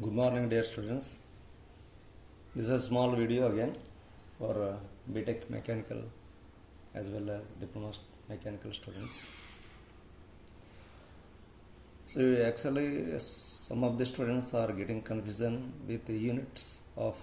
Good morning, dear students. This is a small video again for BTech mechanical as well as diploma mechanical students. So actually, some of the students are getting confusion with the units of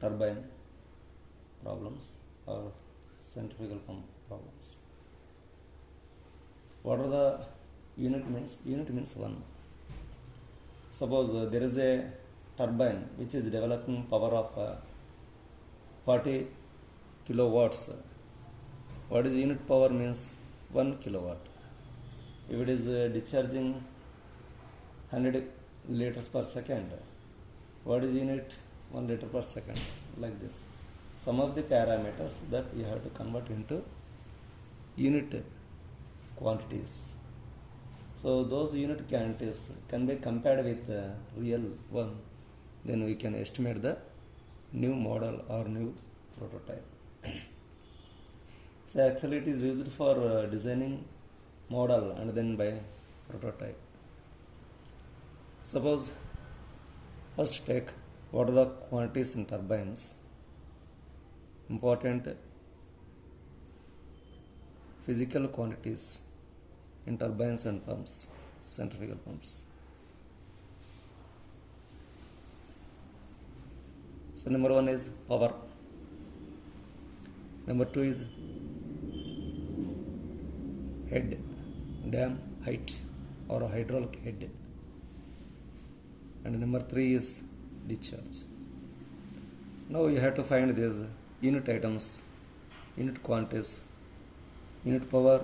turbine problems or centrifugal pump problems. What are the unit means? Unit means one. Suppose there is a turbine which is developing power of 40 kilowatts. What is unit power means? 1 kilowatt. If it is discharging 100 liters per second, what is unit? 1 liter per second, like this. Some of the parameters that you have to convert into unit quantities. So those unit quantities can be compared with real one. Then we can estimate the new model or new prototype. So actually it is used for designing model and then by prototype. Suppose first take what are the quantities in turbines. Important physical quantities in turbines and pumps, centrifugal pumps. So number one is power. Number two is head, dam height or hydraulic head. And number three is discharge. Now you have to find these unit items, unit quantities, unit power,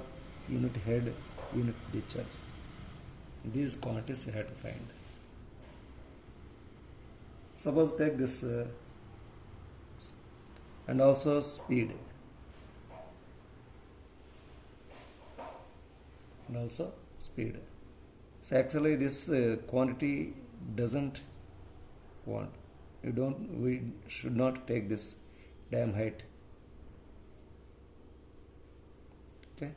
unit head, unit discharge. These quantities you have to find. Suppose take this and also speed and also speed. So actually this quantity doesn't want. We should not take this dam height. Okay,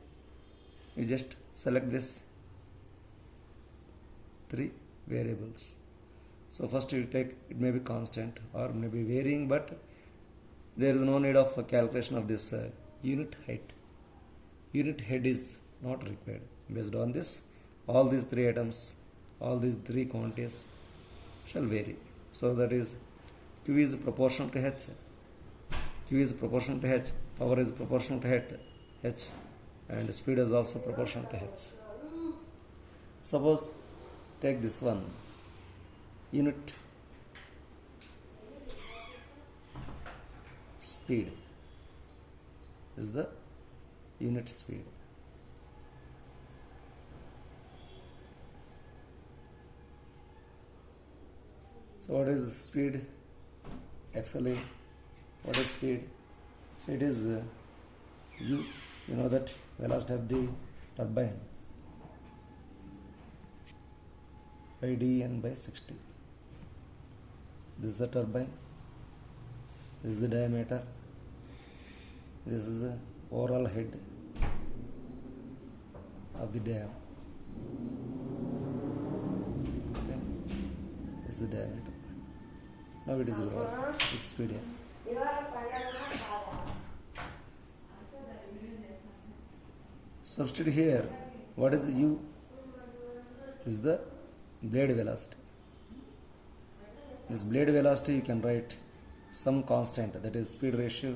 you just select this three variables. So first you take, it may be constant or may be varying, but there is no need of a calculation of this unit height. Unit head is not required. Based on this, all these three items, all these three quantities shall vary. So that is Q is proportional to H, Q is proportional to H, power is proportional to H, and speed is also proportional to H. Suppose take this one, unit speed is the unit speed. So what is speed? Actually, what is speed? So it is you know that velocity of the turbine by d and by 60. This is the turbine, this is the diameter, this is the overall head of the dam. Okay. This is the diameter. Now it is lower, its speed here. Substitute here, what is U? Is the blade velocity. This blade velocity you can write some constant, that is speed ratio,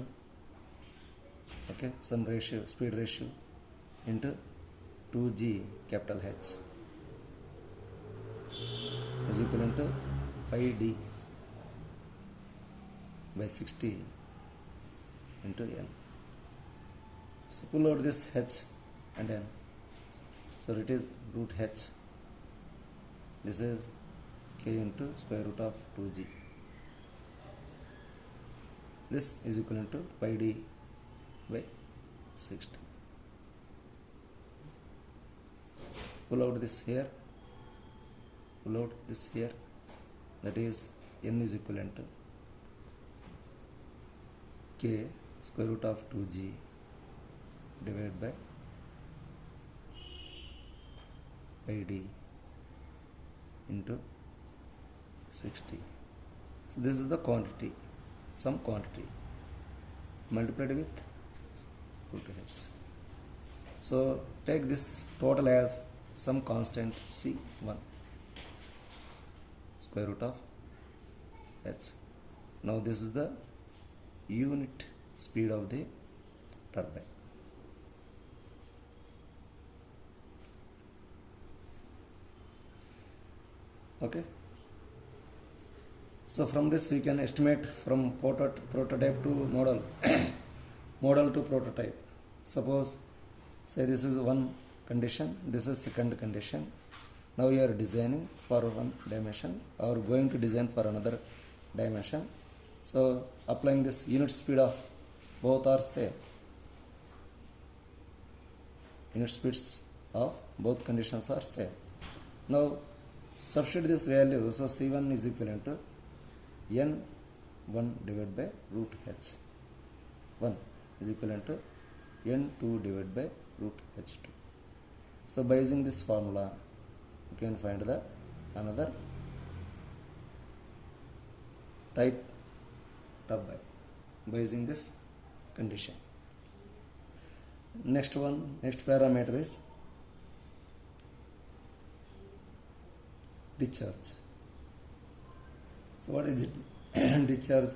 okay, some ratio, speed ratio into 2G capital H is equivalent to pi d by 60 into n. So pull out this H and n. So it is root H. This is k into square root of 2G. This is equivalent to pi d by 60. Pull out this here, pull out this here, that is n is equivalent to k square root of 2G divided by pi d into 60. So this is the quantity, some quantity multiplied with root h. So take this total as some constant C1 square root of h. Now this is the unit speed of the turbine. Okay. So from this we can estimate from prototype to model, model to prototype. Suppose, say this is one condition, this is second condition. Now you are designing for one dimension or going to design for another dimension. So applying this unit speed of both are same. Unit speeds of both conditions are same. Now substitute this value. So C1 is equivalent to N1 divided by root h. 1 is equivalent to N2 divided by root h2. So by using this formula, you can find the another type turbine by using this condition. Next parameter is discharge. So what is it? Discharge.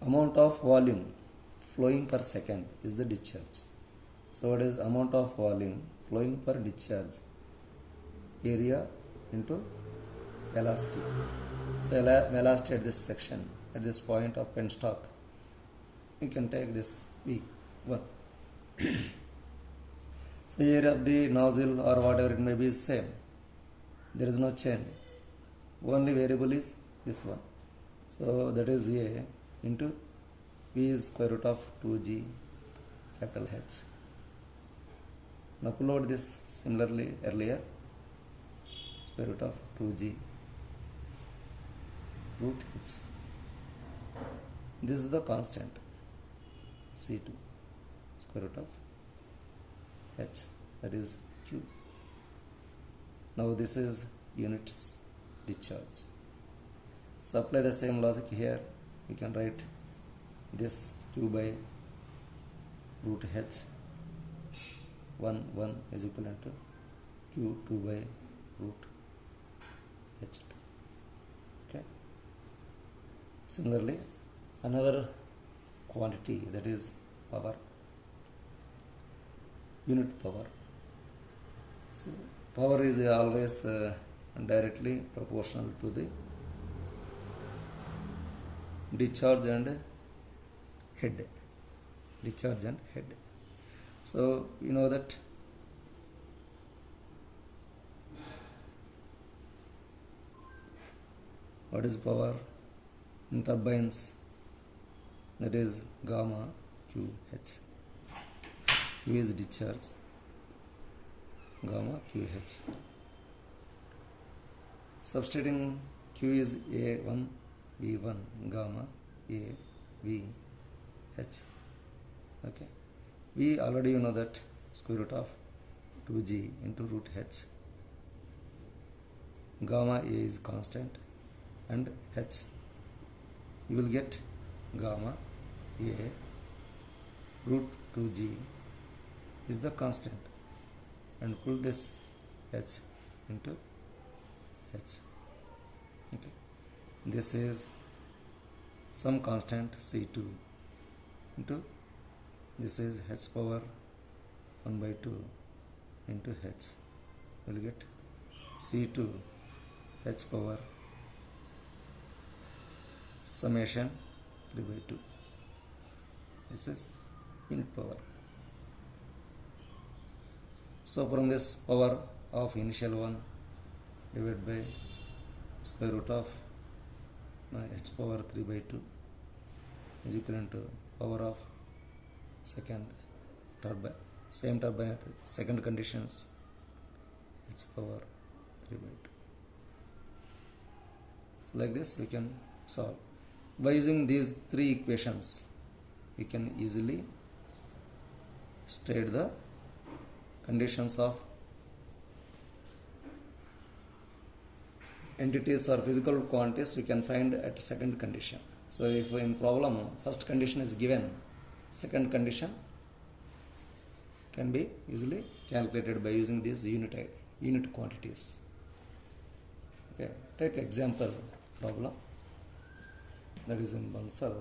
Amount of volume flowing per second is the discharge. So what is amount of volume flowing per discharge? Area into velocity. So velocity at this section, at this point of penstock, we can take this V1. So area of the nozzle or whatever it may be is same. There is no change. Only variable is this one. So that is A into V is square root of 2G capital H. Now pull out this similarly earlier, square root of 2G root H. This is the constant C2 square root of H, that is Q. Now this is units discharge. So apply the same logic here. We can write this Q by root H 1 is equivalent to Q2 by root H2. Okay. Similarly, another quantity, that is power, unit power. So power is always directly proportional to the discharge and head. Discharge and head. So you know that what is power in turbines? That is gamma QH. Q is discharge, gamma QH. Substituting Q is A1 V1 gamma A V H. Okay. We already know that square root of 2G into root H. Gamma A is constant and H. You will get gamma A root 2G is the constant, and pull this H into H. Okay. This is some constant C2 into this is H power 1 by 2 into H. We will get C2 H power summation 3 by 2. This is unit power. So from this power of initial one divided by square root of H power 3 by 2 is equivalent to power of second turbine, same turbine at second conditions, H power 3 by 2. So like this we can solve. By using these three equations, we can easily state the conditions of entities or physical quantities we can find at second condition. So if in problem first condition is given, second condition can be easily calculated by using these unit quantities. Okay, take example problem that is in Bansal.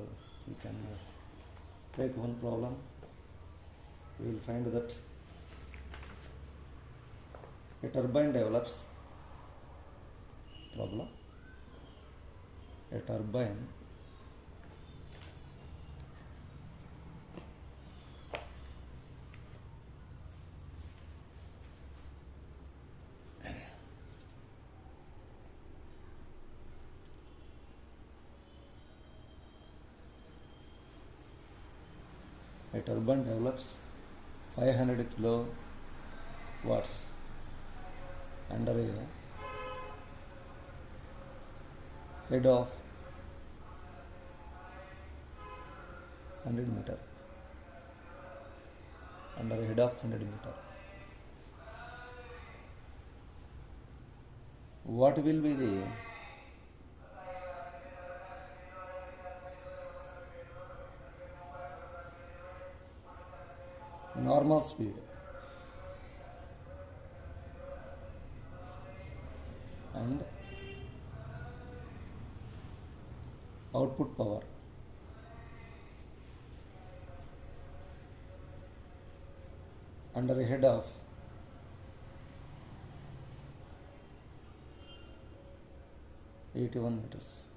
We can take one problem. We will find that a turbine develops problem. A turbine develops 500 kilowatts under a head of 100 meter. Under a head of 100 meter. What will be the normal speed and output power under a head of 81 meters.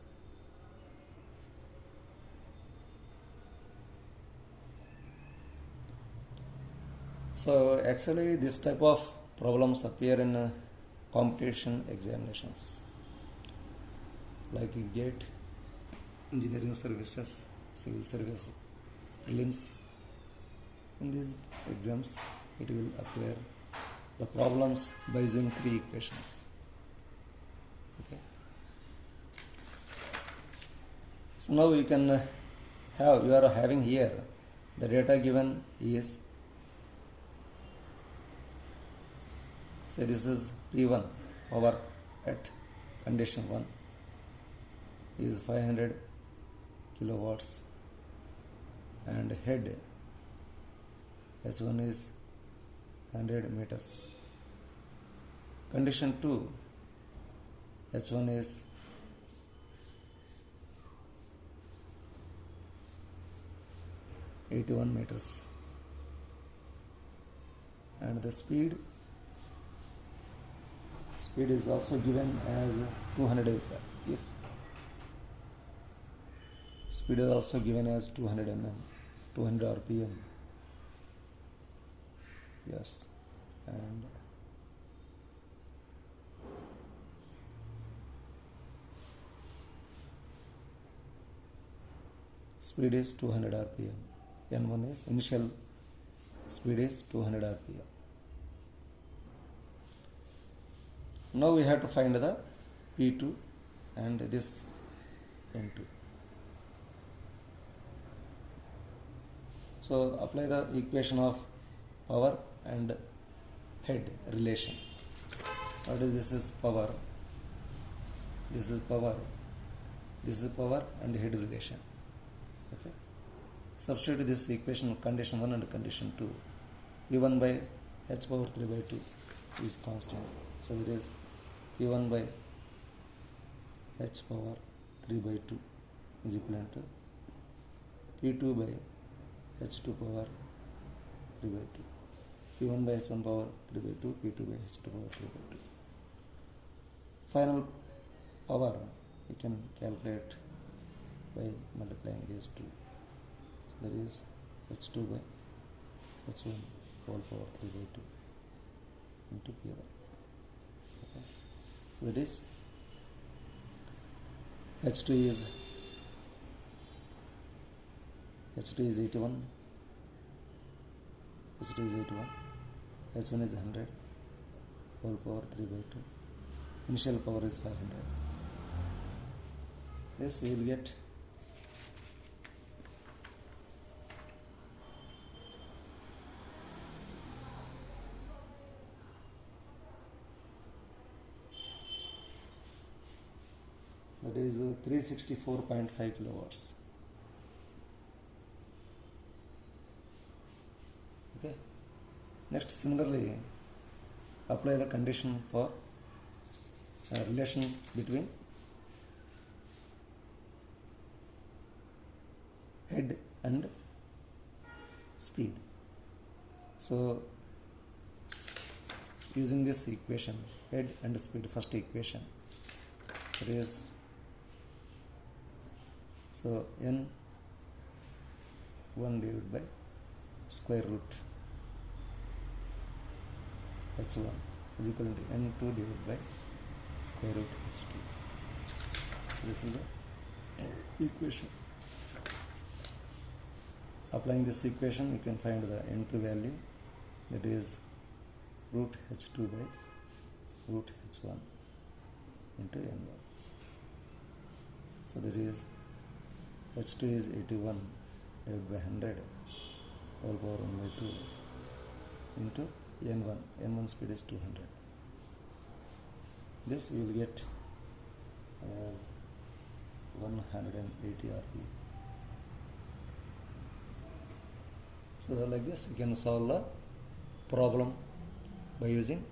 So actually this type of problems appear in competition examinations like GATE, engineering services, civil service, prelims. In these exams it will appear the problems by using 3 equations. Okay. So now you can you are having here the data given is, say this is P1 power at condition 1 is 500 kilowatts and head H1 is 100 meters. Condition 2 H1 is 81 meters and the speed is also given as 200. If speed is also given as 200 mm, 200 rpm. Yes, and speed is 200 rpm. N1 is initial speed is 200 rpm. Now we have to find the P2 and this N2. So apply the equation of power and head relation. What is this? Is power. This is power. This is power and head relation. Okay. Substitute this equation condition 1 and condition 2. P1 by h power 3 by 2 is constant. So it is P1 by h power 3 by 2 is equivalent to P2 by h2 power 3 by 2. P1 by h1 power 3 by 2, P2 by h2 power 3 by 2. Final power you can calculate by multiplying these two. So that is h2 by h1 whole power 3 by 2 into P1. Okay. So that is h2 is 81, h2 is 81, h1 is 100, whole power 3 by 2, initial power is 500. Yes, you will get that is 364.5 kilowatts. Okay. Next, similarly, apply the condition for relation between head and speed. So, using this equation, head and speed, first equation, that is, so n1 divided by square root h1 is equal to n2 divided by square root h2. This is the equation. Applying this equation, you can find the n2 value, that is root h2 by root h1 into n1. So that is h2 is 81 divided by 100 whole power 1 by 2 into n1. n1 speed is 200. This you will get as 180 rpm. So like this, you can solve the problem by using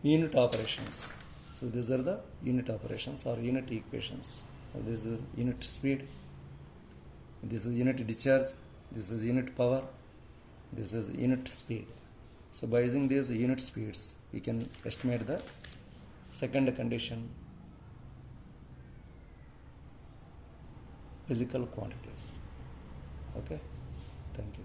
unit operations. So these are the unit operations or unit equations. So this is unit speed, this is unit discharge, this is unit power, this is unit speed. So by using these unit speeds, we can estimate the second condition physical quantities. Okay, thank you.